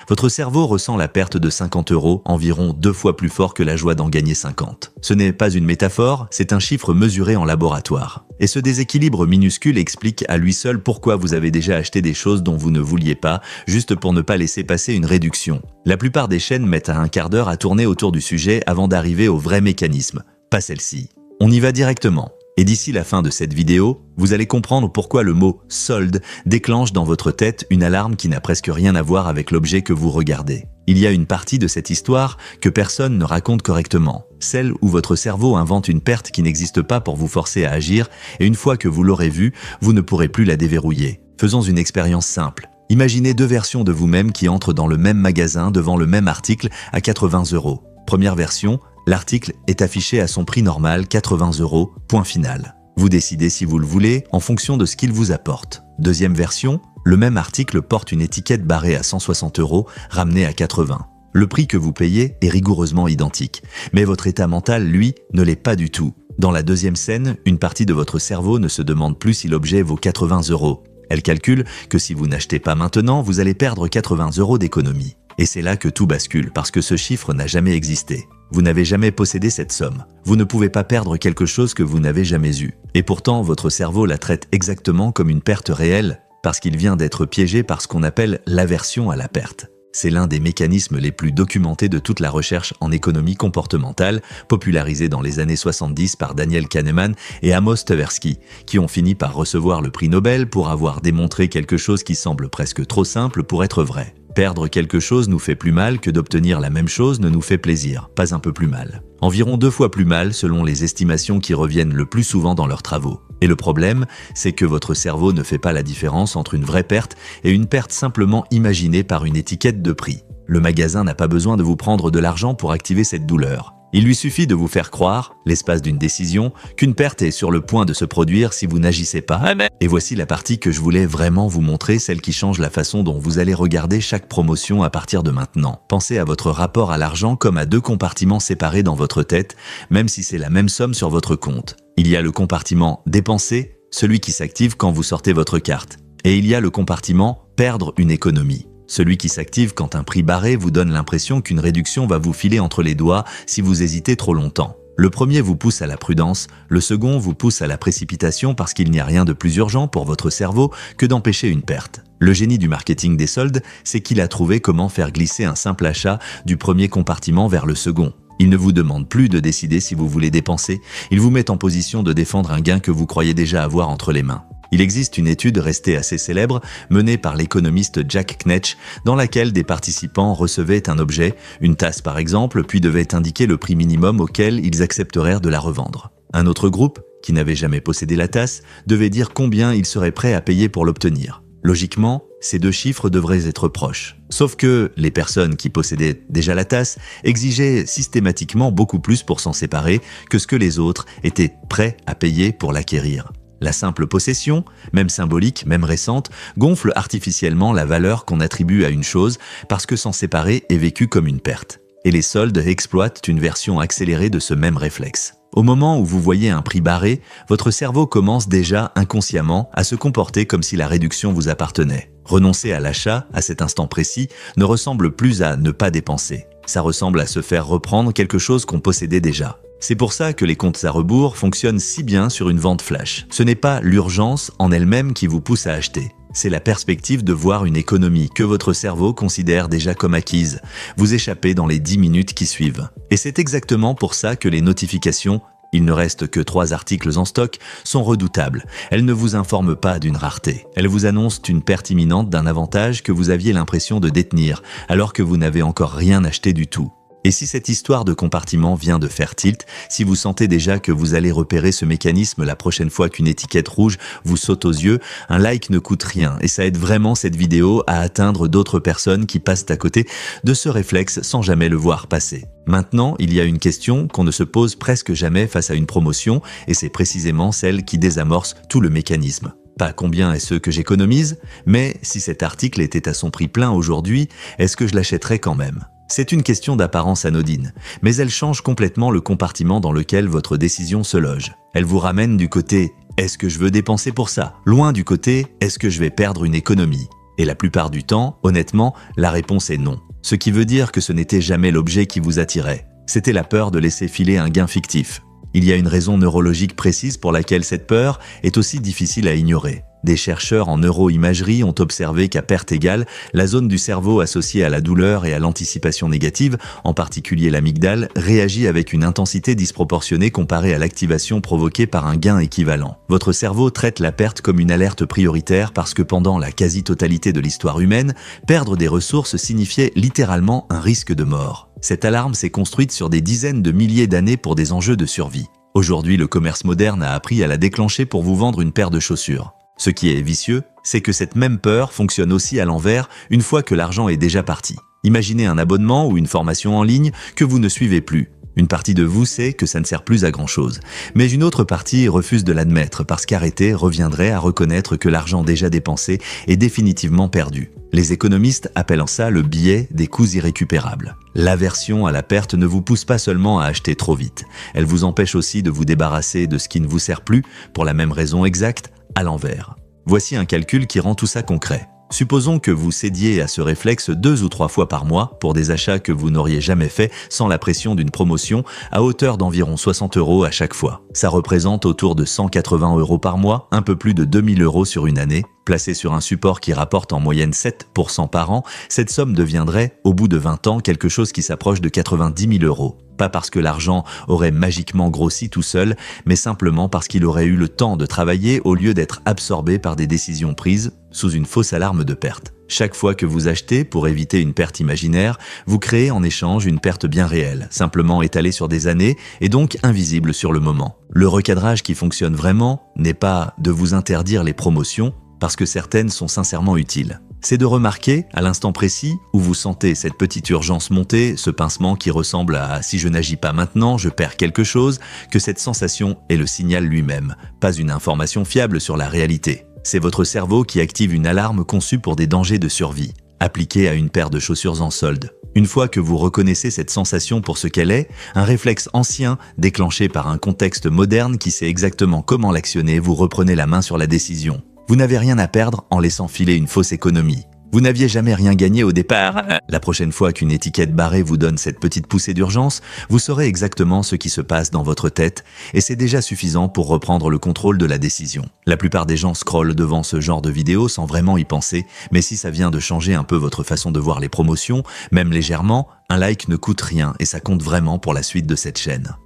Votre cerveau ressent la perte de 50 € environ 2 fois plus fort que la joie d'en gagner 50. Ce n'est pas une métaphore, c'est un chiffre mesuré en laboratoire. Et ce déséquilibre minuscule explique à lui seul pourquoi vous avez déjà acheté des choses dont vous ne vouliez pas, juste pour ne pas laisser passer une réduction. La plupart des chaînes mettent un quart d'heure à tourner autour du sujet avant d'arriver au vrai mécanisme, pas celle-ci. On y va directement. Et d'ici la fin de cette vidéo, vous allez comprendre pourquoi le mot « solde » déclenche dans votre tête une alarme qui n'a presque rien à voir avec l'objet que vous regardez. Il y a une partie de cette histoire que personne ne raconte correctement, celle où votre cerveau invente une perte qui n'existe pas pour vous forcer à agir, et une fois que vous l'aurez vue, vous ne pourrez plus la déverrouiller. Faisons une expérience simple. Imaginez 2 versions de vous-même qui entrent dans le même magasin devant le même article à 80 €. Première version, l'article est affiché à son prix normal, 80 €, point final. Vous décidez si vous le voulez en fonction de ce qu'il vous apporte. Deuxième version, le même article porte une étiquette barrée à 160 €, ramenée à 80. Le prix que vous payez est rigoureusement identique, mais votre état mental, lui, ne l'est pas du tout. Dans la deuxième scène, une partie de votre cerveau ne se demande plus si l'objet vaut 80 €. Elle calcule que si vous n'achetez pas maintenant, vous allez perdre 80 € d'économie. Et c'est là que tout bascule, parce que ce chiffre n'a jamais existé. Vous n'avez jamais possédé cette somme. Vous ne pouvez pas perdre quelque chose que vous n'avez jamais eu. Et pourtant, votre cerveau la traite exactement comme une perte réelle, parce qu'il vient d'être piégé par ce qu'on appelle l'aversion à la perte. C'est l'un des mécanismes les plus documentés de toute la recherche en économie comportementale, popularisé dans les années 70 par Daniel Kahneman et Amos Tversky, qui ont fini par recevoir le prix Nobel pour avoir démontré quelque chose qui semble presque trop simple pour être vrai. Perdre quelque chose nous fait plus mal que d'obtenir la même chose ne nous fait plaisir, pas un peu plus mal. Environ 2 fois plus mal selon les estimations qui reviennent le plus souvent dans leurs travaux. Et le problème, c'est que votre cerveau ne fait pas la différence entre une vraie perte et une perte simplement imaginée par une étiquette de prix. Le magasin n'a pas besoin de vous prendre de l'argent pour activer cette douleur. Il lui suffit de vous faire croire, l'espace d'une décision, qu'une perte est sur le point de se produire si vous n'agissez pas. Et voici la partie que je voulais vraiment vous montrer, celle qui change la façon dont vous allez regarder chaque promotion à partir de maintenant. Pensez à votre rapport à l'argent comme à 2 compartiments séparés dans votre tête, même si c'est la même somme sur votre compte. Il y a le compartiment « dépenser », celui qui s'active quand vous sortez votre carte. Et il y a le compartiment « perdre une économie ». Celui qui s'active quand un prix barré vous donne l'impression qu'une réduction va vous filer entre les doigts si vous hésitez trop longtemps. Le premier vous pousse à la prudence, le second vous pousse à la précipitation parce qu'il n'y a rien de plus urgent pour votre cerveau que d'empêcher une perte. Le génie du marketing des soldes, c'est qu'il a trouvé comment faire glisser un simple achat du premier compartiment vers le second. Il ne vous demande plus de décider si vous voulez dépenser, il vous met en position de défendre un gain que vous croyez déjà avoir entre les mains. Il existe une étude restée assez célèbre, menée par l'économiste Jack Knight, dans laquelle des participants recevaient un objet, une tasse par exemple, puis devaient indiquer le prix minimum auquel ils accepteraient de la revendre. Un autre groupe, qui n'avait jamais possédé la tasse, devait dire combien il serait prêt à payer pour l'obtenir. Logiquement, ces 2 chiffres devraient être proches. Sauf que les personnes qui possédaient déjà la tasse exigeaient systématiquement beaucoup plus pour s'en séparer que ce que les autres étaient prêts à payer pour l'acquérir. La simple possession, même symbolique, même récente, gonfle artificiellement la valeur qu'on attribue à une chose parce que s'en séparer est vécu comme une perte. Et les soldes exploitent une version accélérée de ce même réflexe. Au moment où vous voyez un prix barré, votre cerveau commence déjà inconsciemment à se comporter comme si la réduction vous appartenait. Renoncer à l'achat, à cet instant précis, ne ressemble plus à ne pas dépenser. Ça ressemble à se faire reprendre quelque chose qu'on possédait déjà. C'est pour ça que les comptes à rebours fonctionnent si bien sur une vente flash. Ce n'est pas l'urgence en elle-même qui vous pousse à acheter. C'est la perspective de voir une économie que votre cerveau considère déjà comme acquise. Vous échappez dans les 10 minutes qui suivent. Et c'est exactement pour ça que les notifications, il ne reste que 3 articles en stock, sont redoutables. Elles ne vous informent pas d'une rareté. Elles vous annoncent une perte imminente d'un avantage que vous aviez l'impression de détenir, alors que vous n'avez encore rien acheté du tout. Et si cette histoire de compartiment vient de faire tilt, si vous sentez déjà que vous allez repérer ce mécanisme la prochaine fois qu'une étiquette rouge vous saute aux yeux, un like ne coûte rien et ça aide vraiment cette vidéo à atteindre d'autres personnes qui passent à côté de ce réflexe sans jamais le voir passer. Maintenant, il y a une question qu'on ne se pose presque jamais face à une promotion et c'est précisément celle qui désamorce tout le mécanisme. Pas combien est-ce que j'économise, mais si cet article était à son prix plein aujourd'hui, est-ce que je l'achèterais quand même ? C'est une question d'apparence anodine, mais elle change complètement le compartiment dans lequel votre décision se loge. Elle vous ramène du côté « est-ce que je veux dépenser pour ça ?» loin du côté « est-ce que je vais perdre une économie ?» Et la plupart du temps, honnêtement, la réponse est non. Ce qui veut dire que ce n'était jamais l'objet qui vous attirait. C'était la peur de laisser filer un gain fictif. Il y a une raison neurologique précise pour laquelle cette peur est aussi difficile à ignorer. Des chercheurs en neuroimagerie ont observé qu'à perte égale, la zone du cerveau associée à la douleur et à l'anticipation négative, en particulier l'amygdale, réagit avec une intensité disproportionnée comparée à l'activation provoquée par un gain équivalent. Votre cerveau traite la perte comme une alerte prioritaire parce que pendant la quasi-totalité de l'histoire humaine, perdre des ressources signifiait littéralement un risque de mort. Cette alarme s'est construite sur des dizaines de milliers d'années pour des enjeux de survie. Aujourd'hui, le commerce moderne a appris à la déclencher pour vous vendre une paire de chaussures. Ce qui est vicieux, c'est que cette même peur fonctionne aussi à l'envers une fois que l'argent est déjà parti. Imaginez un abonnement ou une formation en ligne que vous ne suivez plus. Une partie de vous sait que ça ne sert plus à grand-chose. Mais une autre partie refuse de l'admettre parce qu'arrêter reviendrait à reconnaître que l'argent déjà dépensé est définitivement perdu. Les économistes appellent ça le biais des coûts irrécupérables. L'aversion à la perte ne vous pousse pas seulement à acheter trop vite. Elle vous empêche aussi de vous débarrasser de ce qui ne vous sert plus, pour la même raison exacte, à l'envers. Voici un calcul qui rend tout ça concret. Supposons que vous cédiez à ce réflexe 2 ou 3 fois par mois pour des achats que vous n'auriez jamais fait sans la pression d'une promotion à hauteur d'environ 60 € à chaque fois. Ça représente autour de 180 € par mois, un peu plus de 2000 € sur une année. Placée sur un support qui rapporte en moyenne 7% par an, cette somme deviendrait, au bout de 20 ans, quelque chose qui s'approche de 90 000 €. Pas parce que l'argent aurait magiquement grossi tout seul, mais simplement parce qu'il aurait eu le temps de travailler au lieu d'être absorbé par des décisions prises sous une fausse alarme de perte. Chaque fois que vous achetez pour éviter une perte imaginaire, vous créez en échange une perte bien réelle, simplement étalée sur des années et donc invisible sur le moment. Le recadrage qui fonctionne vraiment n'est pas de vous interdire les promotions, parce que certaines sont sincèrement utiles. C'est de remarquer, à l'instant précis, où vous sentez cette petite urgence monter, ce pincement qui ressemble à « si je n'agis pas maintenant, je perds quelque chose », que cette sensation est le signal lui-même, pas une information fiable sur la réalité. C'est votre cerveau qui active une alarme conçue pour des dangers de survie, appliquée à une paire de chaussures en solde. Une fois que vous reconnaissez cette sensation pour ce qu'elle est, un réflexe ancien déclenché par un contexte moderne qui sait exactement comment l'actionner, vous reprenez la main sur la décision. Vous n'avez rien à perdre en laissant filer une fausse économie. Vous n'aviez jamais rien gagné au départ. La prochaine fois qu'une étiquette barrée vous donne cette petite poussée d'urgence, vous saurez exactement ce qui se passe dans votre tête et c'est déjà suffisant pour reprendre le contrôle de la décision. La plupart des gens scrollent devant ce genre de vidéos sans vraiment y penser, mais si ça vient de changer un peu votre façon de voir les promotions, même légèrement, un like ne coûte rien et ça compte vraiment pour la suite de cette chaîne.